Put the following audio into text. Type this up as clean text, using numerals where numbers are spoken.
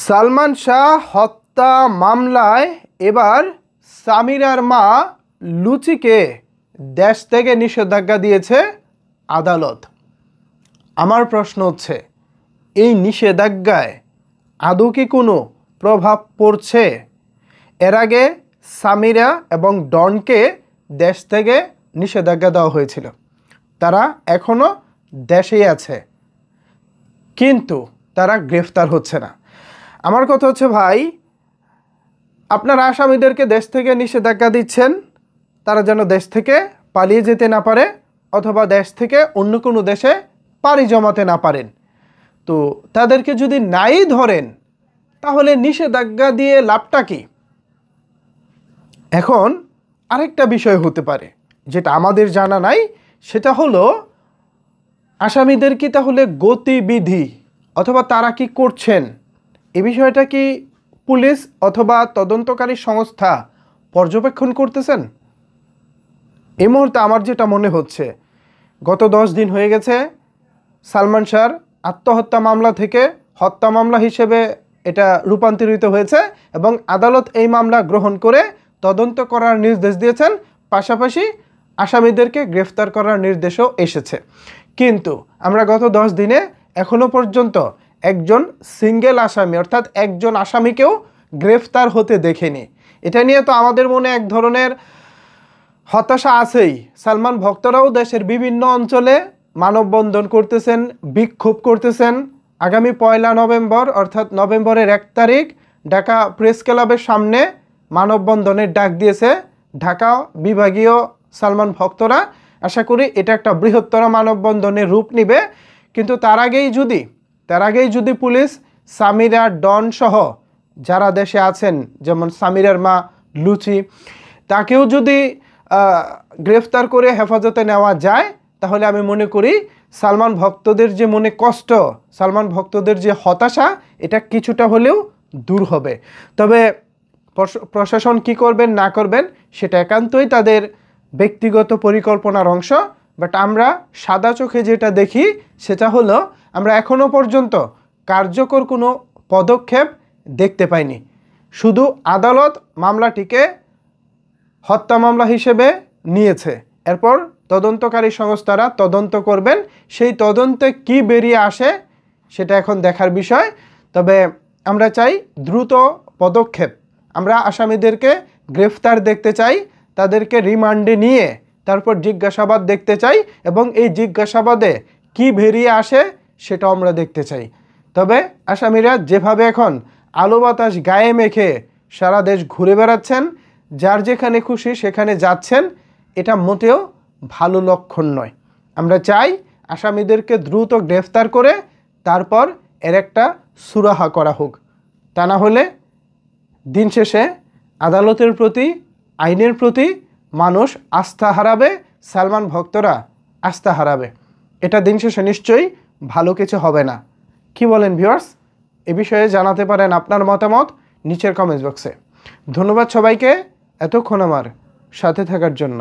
সালমান শাহ হত্যা মামলায় এবার সামিরার মা লুচিকে দেশ থেকে নিষেধাজ্ঞা দিয়েছে আদালত। আমার প্রশ্ন হচ্ছে, এই নিষেধাজ্ঞায় আদৌ কি কোনো প্রভাব পড়ছে? এর আগে সামিরা এবং ডনকে দেশ থেকে নিষেধাজ্ঞা দেওয়া হয়েছিল, তারা এখনও দেশেই আছে, কিন্তু তারা গ্রেফতার হচ্ছে না। আমার কথা হচ্ছে, ভাই, আপনারা আসামিদেরকে দেশ থেকে নিষেধাজ্ঞা দিচ্ছেন তারা যেন দেশ থেকে পালিয়ে যেতে না পারে অথবা দেশ থেকে অন্য কোনো দেশে পাড়ি জমাতে না পারেন। তো তাদেরকে যদি নাই ধরেন তাহলে নিষেধাজ্ঞা দিয়ে লাভটা কি? এখন আরেকটা বিষয় হতে পারে যেটা আমাদের জানা নাই, সেটা হলো আসামিদের কি তাহলে গতিবিধি অথবা তারা কি করছেন এই বিষয়টা কি পুলিশ অথবা তদন্তকারী সংস্থা পর্যবেক্ষণ করতেছেন? এই মুহূর্তে আমার যেটা মনে হচ্ছে, গত 10 দিন হয়ে গেছে সালমান শাহর আত্মহত্যা মামলা থেকে হত্যা মামলা হিসেবে এটা রূপান্তরিত হয়েছে এবং আদালত এই মামলা গ্রহণ করে তদন্ত করার নির্দেশ দিয়েছেন, পাশাপাশি আসামিদেরকে গ্রেফতার করার নির্দেশও এসেছে। কিন্তু আমরা গত 10 দিনে এখনো পর্যন্ত একজন সিঙ্গেল আসামি অর্থাৎ একজন আসামিকেও গ্রেফতার হতে দেখিনি। এটা নিয়ে তো আমাদের মনে এক ধরনের হতাশা আছেই। সালমান ভক্তরাও দেশের বিভিন্ন অঞ্চলে মানববন্ধন করতেছেন, বিক্ষোভ করতেছেন। আগামী 1 নভেম্বর অর্থাৎ নভেম্বরের 1 তারিখ ঢাকা প্রেস ক্লাবের সামনে মানববন্ধনের ডাক দিয়েছে ঢাকা বিভাগীয় সালমান ভক্তরা। আশা করি এটা একটা বৃহত্তর মানববন্ধনের রূপ নেবে। কিন্তু তার আগেই যদি পুলিশ সামিরা ডন সহ যারা দেশে আছেন, যেমন সামিরার মা লুচি, তাকেও যদি গ্রেফতার করে হেফাজতে নেওয়া যায় তাহলে আমি মনে করি সালমান ভক্তদের যে মনে কষ্ট, সালমান ভক্তদের যে হতাশা, এটা কিছুটা হলেও দূর হবে। তবে প্রশাসন কি করবেন না করবেন সেটা একান্তই তাদের ব্যক্তিগত পরিকল্পনার অংশ। বাট আমরা সাদা চোখে যেটা দেখি সেটা হলো আমরা এখনও পর্যন্ত কার্যকর কোনো পদক্ষেপ দেখতে পাইনি। শুধু আদালত মামলাটিকে হত্যা মামলা হিসেবে নিয়েছে, এরপর তদন্তকারী সংস্থারা তদন্ত করবেন, সেই তদন্তে কি বেরিয়ে আসে সেটা এখন দেখার বিষয়। তবে আমরা চাই দ্রুত পদক্ষেপ, আমরা আসামিদেরকে গ্রেফতার দেখতে চাই, তাদেরকে রিমান্ডে নিয়ে তারপর জিজ্ঞাসাবাদ দেখতে চাই এবং এই জিজ্ঞাসাবাদে কি বেরিয়ে আসে সেটা আমরা দেখতে চাই। তবে আসামিরা যেভাবে এখন আলো বাতাস গায়ে মেখে সারা দেশ ঘুরে বেড়াচ্ছেন, যার যেখানে খুশি সেখানে যাচ্ছেন, এটা মোটেও ভালো লক্ষণ নয়। আমরা চাই আসামিদেরকে দ্রুত গ্রেফতার করে তারপর এর একটা সুরাহা করা হোক। তা না হলে দিন শেষে আদালতের প্রতি, আইনের প্রতি মানুষ আস্থা হারাবে, সালমান ভক্তরা আস্থা হারাবে। এটা দিন শেষে নিশ্চয়ই ভালো কিছু হবে না। কি বলেন ভিউয়ার্স? এ বিষয়ে জানাতে পারেন আপনার মতামত নিচের কমেন্টস বক্সে। ধন্যবাদ সবাইকে এতক্ষণ আমার সাথে থাকার জন্য।